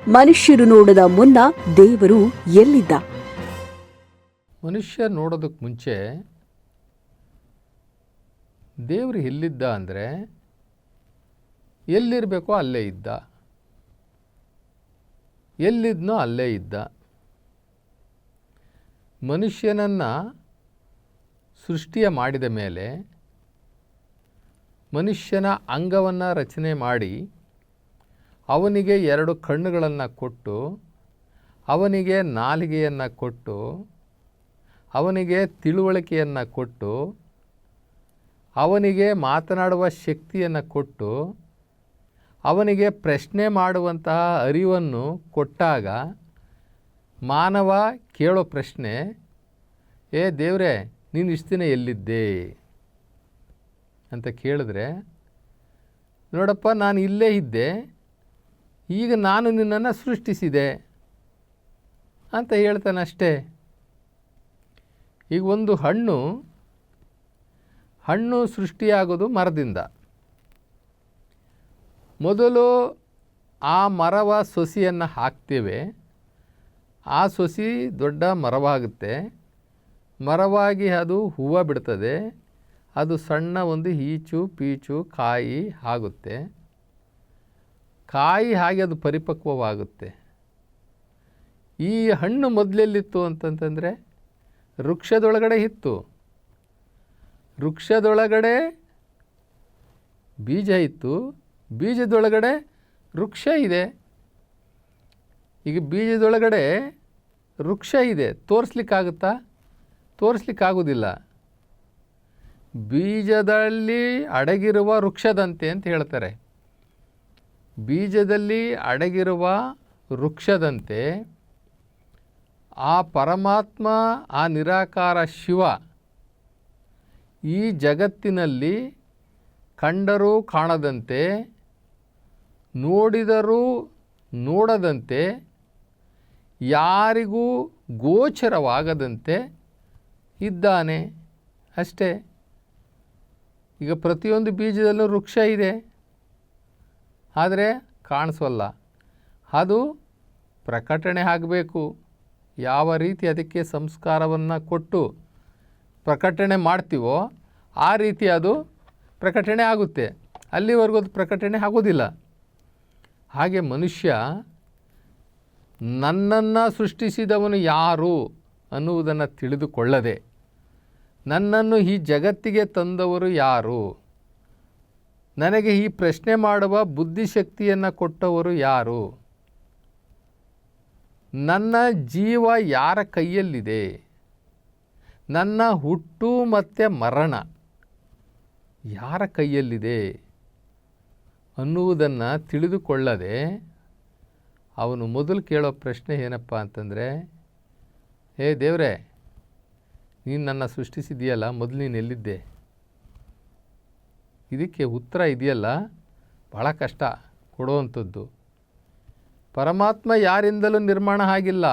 ಮನುಷ್ಯರು ನೋಡದ ಮುನ್ನ ದೇವರು ಎಲ್ಲಿದ್ದ? ಮನುಷ್ಯ ನೋಡೋದಕ್ಕೆ ಮುಂಚೆ ದೇವರು ಎಲ್ಲಿದ್ದ ಅಂದರೆ ಎಲ್ಲಿರಬೇಕೋ ಅಲ್ಲೇ ಇದ್ದ, ಎಲ್ಲಿದ್ನೋ ಅಲ್ಲೇ ಇದ್ದ. ಮನುಷ್ಯನನ್ನು ಸೃಷ್ಟಿಯ ಮಾಡಿದ ಮೇಲೆ ಮನುಷ್ಯನ ಅಂಗವನ್ನು ರಚನೆ ಮಾಡಿ ಅವನಿಗೆ 2 ಕಣ್ಣುಗಳನ್ನು ಕೊಟ್ಟು, ಅವನಿಗೆ ನಾಲಿಗೆಯನ್ನು ಕೊಟ್ಟು, ಅವನಿಗೆ ತಿಳುವಳಿಕೆಯನ್ನು ಕೊಟ್ಟು, ಅವನಿಗೆ ಮಾತನಾಡುವ ಶಕ್ತಿಯನ್ನು ಕೊಟ್ಟು, ಅವನಿಗೆ ಪ್ರಶ್ನೆ ಮಾಡುವಂತಹ ಅರಿವನ್ನು ಕೊಟ್ಟಾಗ ಮಾನವ ಕೇಳೋ ಪ್ರಶ್ನೆ, ಏ ದೇವರೇ, ನೀನು ಇಷ್ಟು ದಿನ ಎಲ್ಲಿದ್ದೆ ಅಂತ ಕೇಳಿದ್ರೆ, ನೋಡಪ್ಪ ನಾನು ಇಲ್ಲೇ ಇದ್ದೆ, ಈಗ ನಾನು ನಿನ್ನನ್ನು ಸೃಷ್ಟಿಸಿದೆ ಅಂತ ಹೇಳ್ತಾನಷ್ಟೇ. ಈಗ ಒಂದು ಹಣ್ಣು ಸೃಷ್ಟಿಯಾಗೋದು ಮರದಿಂದ. ಮೊದಲು ಆ ಮರವ ಸೊಸಿಯನ್ನು ಹಾಕ್ತೇವೆ, ಆ ಸೊಸಿ ದೊಡ್ಡ ಮರವಾಗುತ್ತೆ, ಮರವಾಗಿ ಅದು ಹೂವು ಬಿಡ್ತದೆ, ಅದು ಸಣ್ಣ ಒಂದು ಈಚು ಪೀಚು ಕಾಯಿ ಆಗುತ್ತೆ, ಕಾಯಿ ಹಾಗೆ ಅದು ಪರಿಪಕ್ವವಾಗುತ್ತೆ. ಈ ಹಣ್ಣು ಮೊದಲೆಲ್ಲಿತ್ತು ಅಂತಂತಂದರೆ ವೃಕ್ಷದೊಳಗಡೆ ಇತ್ತು. ವೃಕ್ಷದೊಳಗಡೆ ಬೀಜ ಇತ್ತು, ಬೀಜದೊಳಗಡೆ ವೃಕ್ಷ ಇದೆ. ಈಗ ಬೀಜದೊಳಗಡೆ ವೃಕ್ಷ ಇದೆ, ತೋರಿಸ್ಲಿಕ್ಕಾಗುತ್ತಾ? ತೋರಿಸ್ಲಿಕ್ಕಾಗೋದಿಲ್ಲ. ಬೀಜದಲ್ಲಿ ಅಡಗಿರುವ ವೃಕ್ಷದಂತೆ ಅಂತ ಹೇಳ್ತಾರೆ. ಬೀಜದಲ್ಲಿ ಅಡಗಿರುವ ವೃಕ್ಷದಂತೆ ಆ ಪರಮಾತ್ಮ, ಆ ನಿರಾಕಾರ ಶಿವ ಈ ಜಗತ್ತಿನಲ್ಲಿ ಕಂಡರೂ ಕಾಣದಂತೆ, ನೋಡಿದರೂ ನೋಡದಂತೆ, ಯಾರಿಗೂ ಗೋಚರವಾಗದಂತೆ ಇದ್ದಾನೆ ಅಷ್ಟೇ. ಈಗ ಪ್ರತಿಯೊಂದು ಬೀಜದಲ್ಲೂ ವೃಕ್ಷ ಇದೆ, ಆದರೆ ಕಾಣಿಸೋಲ್ಲ. ಅದು ಪ್ರಕಟಣೆ ಆಗಬೇಕು. ಯಾವ ರೀತಿ ಅದಕ್ಕೆ ಸಂಸ್ಕಾರವನ್ನು ಕೊಟ್ಟು ಪ್ರಕಟಣೆ ಮಾಡ್ತೀವೋ ಆ ರೀತಿ ಅದು ಪ್ರಕಟಣೆ ಆಗುತ್ತೆ. ಅಲ್ಲಿವರೆಗೂ ಅದು ಪ್ರಕಟಣೆ ಆಗೋದಿಲ್ಲ. ಹಾಗೆ ಮನುಷ್ಯ ನನ್ನನ್ನು ಸೃಷ್ಟಿಸಿದವನು ಯಾರು ಅನ್ನುವುದನ್ನು ತಿಳಿದುಕೊಳ್ಳದೆ, ನನ್ನನ್ನು ಈ ಜಗತ್ತಿಗೆ ತಂದವರು ಯಾರು, ನನಗೆ ಈ ಪ್ರಶ್ನೆ ಮಾಡುವ ಬುದ್ಧಿಶಕ್ತಿಯನ್ನು ಕೊಟ್ಟವರು ಯಾರು, ನನ್ನ ಜೀವ ಯಾರ ಕೈಯಲ್ಲಿದೆ, ನನ್ನ ಹುಟ್ಟು ಮತ್ತು ಮರಣ ಯಾರ ಕೈಯಲ್ಲಿದೆ ಅನ್ನುವುದನ್ನು ತಿಳಿದುಕೊಳ್ಳದೆ ಅವನು ಮೊದಲು ಕೇಳೋ ಪ್ರಶ್ನೆ ಏನಪ್ಪ ಅಂತಂದರೆ, ಹೇ ದೇವರೇ, ನೀನು ನನ್ನ ಸೃಷ್ಟಿಸಿದೆಯಲ್ಲ, ಮೊದಲು ನೀನು ಎಲ್ಲಿದ್ದೆ? ಇದಕ್ಕೆ ಉತ್ತರ ಇದೆಯಲ್ಲ, ಭಾಳ ಕಷ್ಟ ಕೊಡುವಂಥದ್ದು. ಪರಮಾತ್ಮ ಯಾರಿಂದಲೂ ನಿರ್ಮಾಣ ಆಗಿಲ್ಲ,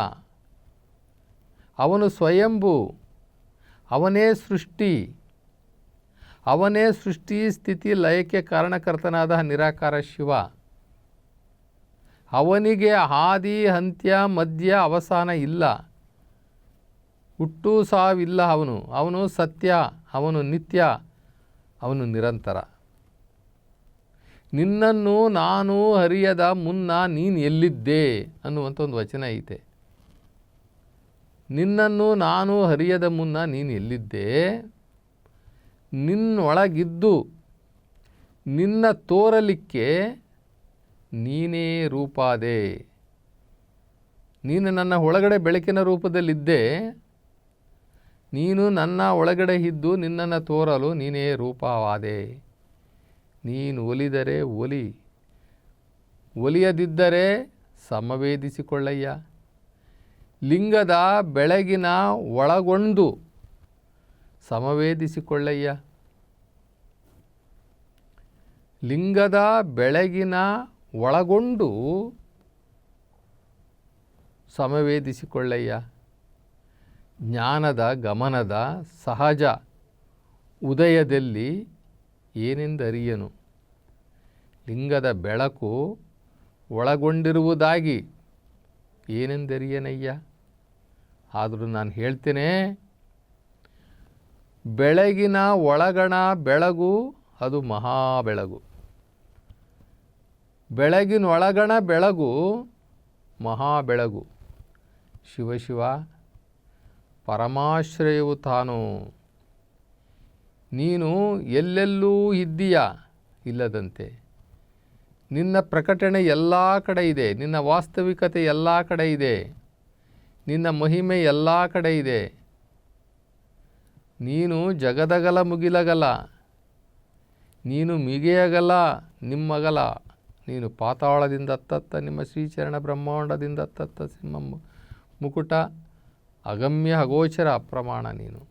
ಅವನು ಸ್ವಯಂಭೂ, ಅವನೇ ಸೃಷ್ಟಿ, ಅವನೇ ಸೃಷ್ಟಿ ಸ್ಥಿತಿ ಲಯಕ್ಕೆ ಕಾರಣಕರ್ತನಾದ ನಿರಾಕಾರ ಶಿವ. ಅವನಿಗೆ ಆದಿ ಅಂತ್ಯ ಮಧ್ಯ ಅವಸಾನ ಇಲ್ಲ, ಹುಟ್ಟು ಸಾವಿಲ್ಲ. ಅವನು ಸತ್ಯ, ಅವನು ನಿತ್ಯ, ಅವನು ನಿರಂತರ. ನಿನ್ನನ್ನು ನಾನು ಅರಿಯದ ಮುನ್ನ ನೀನು ಎಲ್ಲಿದ್ದೆ ಅನ್ನುವಂಥ ಒಂದು ವಚನ ಐತೆ. ನಿನ್ನನ್ನು ನಾನು ಅರಿಯದ ಮುನ್ನ ನೀನು ಎಲ್ಲಿದ್ದೆ? ನಿನ್ನೊಳಗಿದ್ದು ನಿನ್ನ ತೋರಲಿಕ್ಕೆ ನೀನೇ ರೂಪಾದೆ. ನೀನು ನನ್ನ ಒಳಗಡೆ ಬೆಳಕಿನ ರೂಪದಲ್ಲಿದ್ದೆ, ನೀನು ನನ್ನ ಒಳಗಡೆ ಇದ್ದು ನಿನ್ನನ್ನು ತೋರಲು ನೀನೇ ರೂಪವಾದೆ. ನೀನು ಒಲಿದರೆ ಒಲಿ, ಒಲಿಯದಿದ್ದರೆ ಸಮವೇದಿಸಿಕೊಳ್ಳಯ್ಯ. ಲಿಂಗದ ಬೆಳಗಿನ ಒಳಗೊಂಡು ಸಮವೇದಿಸಿಕೊಳ್ಳಯ್ಯ. ಲಿಂಗದ ಬೆಳಗಿನ ಒಳಗೊಂಡು ಸಮವೇದಿಸಿಕೊಳ್ಳಯ್ಯ. ಜ್ಞಾನದ ಗಮನದ ಸಹಜ ಉದಯದಲ್ಲಿ ಏನೆಂದರಿಯನು. ಲಿಂಗದ ಬೆಳಕು ಒಳಗೊಂಡಿರುವುದಾಗಿ ಏನೆಂದರಿಯನಯ್ಯ. ಆದರೂ ನಾನು ಹೇಳ್ತೇನೆ, ಬೆಳಗಿನ ಒಳಗಣ ಬೆಳಗು ಅದು ಮಹಾಬೆಳಗು. ಬೆಳಗಿನ ಒಳಗಣ ಬೆಳಗು ಮಹಾಬೆಳಗು. ಶಿವ ಪರಮಾಶ್ರಯವು ತಾನು. ನೀನು ಎಲ್ಲೆಲ್ಲೂ ಇದ್ದೀಯಾ ಇಲ್ಲದಂತೆ. ನಿನ್ನ ಪ್ರಕಟಣೆ ಎಲ್ಲ ಕಡೆ ಇದೆ, ನಿನ್ನ ವಾಸ್ತವಿಕತೆ ಎಲ್ಲ ಕಡೆ ಇದೆ, ನಿನ್ನ ಮಹಿಮೆ ಎಲ್ಲ ಕಡೆ ಇದೆ. ನೀನು ಜಗದಗಲ ಮುಗಿಲಗಲ, ನೀನು ಮಿಗೆಯಗಲ ನಿಮ್ಮಗಲ. ನೀನು ಪಾತಾಳದಿಂದ ಅತ್ತತ್ತ ನಿಮ್ಮ ಶ್ರೀಚರಣ, ಬ್ರಹ್ಮಾಂಡದಿಂದ ಅತ್ತತ್ತ ಸಿಂಹ ಮುಕುಟ, ಅಗಮ್ಯ ಅಗೋಚರ ಅಪ್ರಮಾಣ. ನೀನು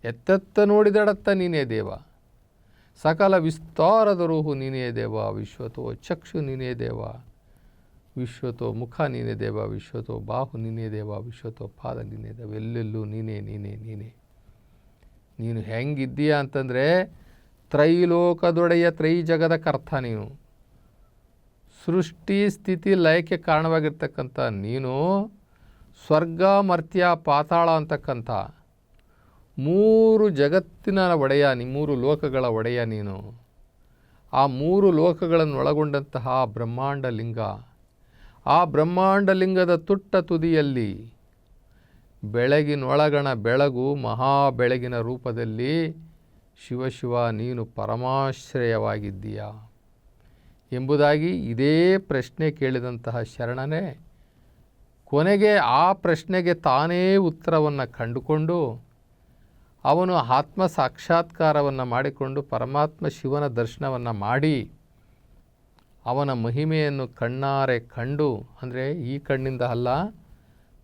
ಎತ್ತೆತ್ತ ನೋಡಿದಡತ್ತ ನೀನೇ ದೇವ. ಸಕಲ ವಿಸ್ತಾರದ ರೂಹು ನೀನೇ ದೇವ. ವಿಶ್ವತೋ ಚಕ್ಷು ನೀನೇ ದೇವ. ವಿಶ್ವತೋ ಮುಖ ನೀನೇ ದೇವ. ವಿಶ್ವತೋ ಬಾಹು ನೀನೇ ದೇವ. ವಿಶ್ವತೋ ಪಾದ ನೀನೇ ದೇವ. ಎಲ್ಲೆಲ್ಲೂ ನೀನೇ ನೀನೇ ನೀನೇ. ನೀನು ಹೆಂಗಿದ್ದೀಯ ಅಂತಂದರೆ ತ್ರೈಲೋಕದೊಡೆಯ ತ್ರೈಜಗದ ಕರ್ತ. ನೀನು ಸೃಷ್ಟಿ ಸ್ಥಿತಿ ಲಯಕ್ಕೆ ಕಾರಣವಾಗಿರ್ತಕ್ಕಂಥ ನೀನು ಸ್ವರ್ಗ ಮರ್ತ್ಯ ಪಾತಾಳ ಅಂತಕ್ಕಂಥ ಮೂರು ಜಗತ್ತಿನ ಒಡೆಯ, ಮೂರು ಲೋಕಗಳ ಒಡೆಯ ನೀನು. ಆ ಮೂರು ಲೋಕಗಳನ್ನು ಒಳಗೊಂಡಂತಹ ಬ್ರಹ್ಮಾಂಡ ಲಿಂಗ. ಆ ಬ್ರಹ್ಮಾಂಡ ಲಿಂಗದ ತುಟ್ಟ ತುದಿಯಲ್ಲಿ ಬೆಳಗಿನೊಳಗಣ ಬೆಳಗು ಮಹಾ ಬೆಳಗಿನ ರೂಪದಲ್ಲಿ ಶಿವ ನೀನು ಪರಮಾಶ್ರಯವಾಗಿದ್ದೀಯ ಎಂಬುದಾಗಿ ಇದೇ ಪ್ರಶ್ನೆ ಕೇಳಿದಂತಹ ಶರಣನೇ ಕೊನೆಗೆ ಆ ಪ್ರಶ್ನೆಗೆ ತಾನೇ ಉತ್ತರವನ್ನು ಕಂಡುಕೊಂಡು ಅವನು ಆತ್ಮ ಸಾಕ್ಷಾತ್ಕಾರವನ್ನು ಮಾಡಿಕೊಂಡು ಪರಮಾತ್ಮ ಶಿವನ ದರ್ಶನವನ್ನು ಮಾಡಿ ಅವನ ಮಹಿಮೆಯನ್ನು ಕಣ್ಣಾರೆ ಕಂಡು, ಅಂದರೆ ಈ ಕಣ್ಣಿಂದ ಅಲ್ಲ,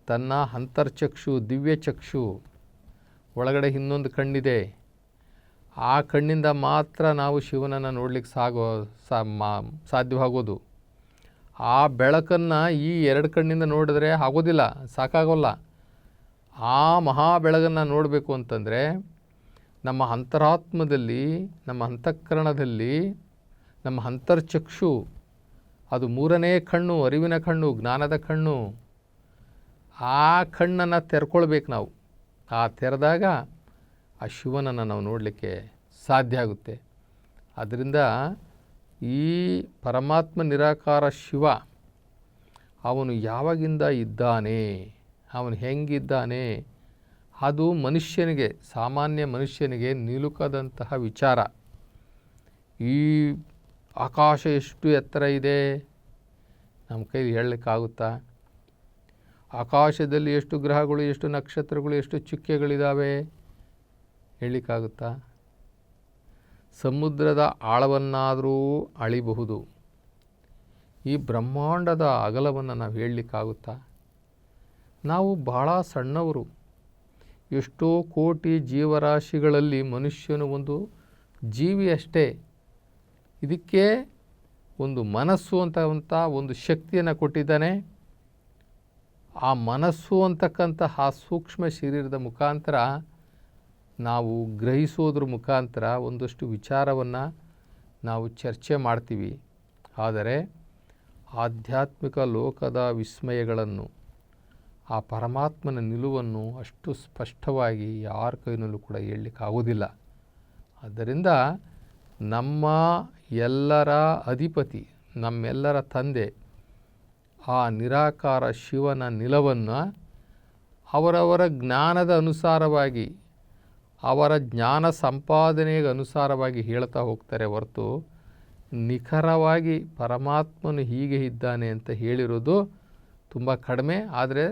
ತನ್ನ ಅಂತರ್ಚಕ್ಷು ದಿವ್ಯ ಚಕ್ಷು ಒಳಗಡೆ ಇನ್ನೊಂದು ಕಣ್ಣಿದೆ, ಆ ಕಣ್ಣಿಂದ ಮಾತ್ರ ನಾವು ಶಿವನನ್ನು ನೋಡಲಿಕ್ಕೆ ಸಾಧ್ಯವಾಗೋದು. ಆ ಬೆಳಕನ್ನು ಈ ಎರಡು ಕಣ್ಣಿಂದ ನೋಡಿದ್ರೆ ಆಗೋದಿಲ್ಲ, ಸಾಕಾಗೋಲ್ಲ. ಆ ಮಹಾ ಬೆಳಗನ್ನು ನೋಡಬೇಕು ಅಂತಂದರೆ ನಮ್ಮ ಅಂತರಾತ್ಮದಲ್ಲಿ, ನಮ್ಮ ಅಂತಃಕರಣದಲ್ಲಿ, ನಮ್ಮ ಅಂತರ್ಚಕ್ಷು, ಅದು ಮೂರನೇ ಕಣ್ಣು, ಅರಿವಿನ ಕಣ್ಣು, ಜ್ಞಾನದ ಕಣ್ಣು, ಆ ಕಣ್ಣನ್ನು ತೆರ್ಕೊಳ್ಬೇಕು ನಾವು. ಆ ತೆರೆದಾಗ ಆ ಶಿವನನ್ನು ನಾವು ನೋಡಲಿಕ್ಕೆ ಸಾಧ್ಯ ಆಗುತ್ತೆ. ಅದರಿಂದ ಈ ಪರಮಾತ್ಮ ನಿರಾಕಾರ ಶಿವ ಅವನು ಯಾವಾಗಿಂದ ಇದ್ದಾನೆ, ಅವನು ಹೆಂಗಿದ್ದಾನೆ, ಅದು ಮನುಷ್ಯನಿಗೆ, ಸಾಮಾನ್ಯ ಮನುಷ್ಯನಿಗೆ ನಿಲುಕದಂತಹ ವಿಚಾರ. ಈ ಆಕಾಶ ಎಷ್ಟು ಎತ್ತರ ಇದೆ ನಮ್ಮ ಕೈಲಿ ಹೇಳಲಿಕ್ಕಾಗುತ್ತಾ? ಆಕಾಶದಲ್ಲಿ ಎಷ್ಟು ಗ್ರಹಗಳು, ಎಷ್ಟು ನಕ್ಷತ್ರಗಳು, ಎಷ್ಟು ಚುಕ್ಕೆಗಳಿದ್ದಾವೆ ಹೇಳಲಿಕ್ಕಾಗುತ್ತಾ? ಸಮುದ್ರದ ಆಳವನ್ನಾದರೂ ಅಳಿಬಹುದು. ಈ ಬ್ರಹ್ಮಾಂಡದ ಅಗಲವನ್ನು ನಾವು ಹೇಳಲಿಕ್ಕಾಗುತ್ತಾ? ನಾವು ಬಹಳ ಸಣ್ಣವರು. ಎಷ್ಟೋ ಕೋಟಿ ಜೀವರಾಶಿಗಳಲ್ಲಿ ಮನುಷ್ಯನು ಒಂದು ಜೀವಿ ಅಷ್ಟೇ. ಇದಕ್ಕೆ ಒಂದು ಮನಸ್ಸು ಅಂತ ಒಂದು ಶಕ್ತಿಯನ್ನು ಕೊಟ್ಟಿದ್ದಾನೆ. ಆ ಮನಸ್ಸು ಅಂತಕ್ಕಂತಹ ಸೂಕ್ಷ್ಮ ಶರೀರದ ಮುಖಾಂತರ ನಾವು ಗ್ರಹಿಸೋದ್ರ ಮುಖಾಂತರ ಒಂದಷ್ಟು ವಿಚಾರವನ್ನು ನಾವು ಚರ್ಚೆ ಮಾಡ್ತೀವಿ. ಆದರೆ ಆಧ್ಯಾತ್ಮಿಕ ಲೋಕದ ವಿಸ್ಮಯಗಳನ್ನು, ಆ ಪರಮಾತ್ಮನ ನಿಲುವನ್ನು ಅಷ್ಟು ಸ್ಪಷ್ಟವಾಗಿ ಯಾರ ಕೈನಲ್ಲೂ ಕೂಡ ಹೇಳಲಿಕ್ಕಾಗೋದಿಲ್ಲ. ಆದ್ದರಿಂದ ನಮ್ಮ ಎಲ್ಲರ ಅಧಿಪತಿ, ನಮ್ಮೆಲ್ಲರ ತಂದೆ ಆ ನಿರಾಕಾರ ಶಿವನ ನಿಲವನ್ನು ಅವರವರ ಜ್ಞಾನದ ಅನುಸಾರವಾಗಿ, ಅವರ ಜ್ಞಾನ ಸಂಪಾದನೆಗೆ ಅನುಸಾರವಾಗಿ ಹೇಳ್ತಾ ಹೋಗ್ತಾರೆ ಹೊರತು ನಿಖರವಾಗಿ ಪರಮಾತ್ಮನು ಹೀಗೆ ಇದ್ದಾನೆ ಅಂತ ಹೇಳಿರೋದು ತುಂಬ ಕಡಿಮೆ. ಆದರೆ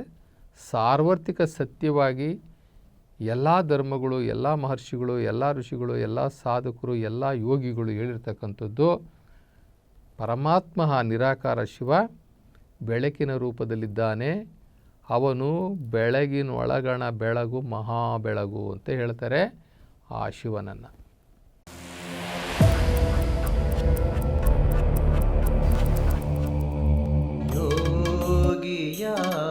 ಸಾರ್ವತ್ರಿಕ ಸತ್ಯವಾಗಿ ಎಲ್ಲ ಧರ್ಮಗಳು, ಎಲ್ಲ ಮಹರ್ಷಿಗಳು, ಎಲ್ಲ ಋಷಿಗಳು, ಎಲ್ಲ ಸಾಧಕರು, ಎಲ್ಲ ಯೋಗಿಗಳು ಹೇಳಿರ್ತಕ್ಕಂಥದ್ದು ಪರಮಾತ್ಮ ಆ ನಿರಾಕಾರ ಶಿವ ಬೆಳಕಿನ ರೂಪದಲ್ಲಿದ್ದಾನೆ. ಅವನು ಬೆಳಗಿನೊಳಗಣ ಬೆಳಗು ಮಹಾಬೆಳಗು ಅಂತ ಹೇಳ್ತಾರೆ ಆ ಶಿವನನ್ನು. ಯೋಗಿಯಾಗು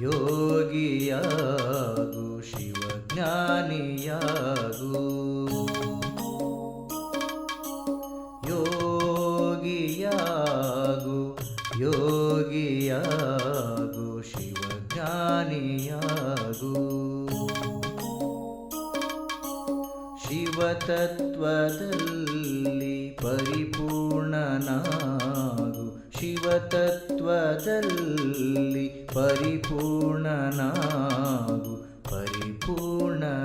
ಯೋಗಿಯಾಗು ಶಿವಜ್ಞಾನಿಯಾಗು. ಯೋಗಿಯಾಗು ಯೋಗಿಯಾಗು ಶಿವತತ್ವದಲ್ಲಿ ಪರಿಪೂರ್ಣನಾಗು ಶಿವತತ್ವದಲ್ಲಿ ಪರಿಪೂರ್ಣನಾಗು ಪರಿಪೂರ್ಣನಾಗು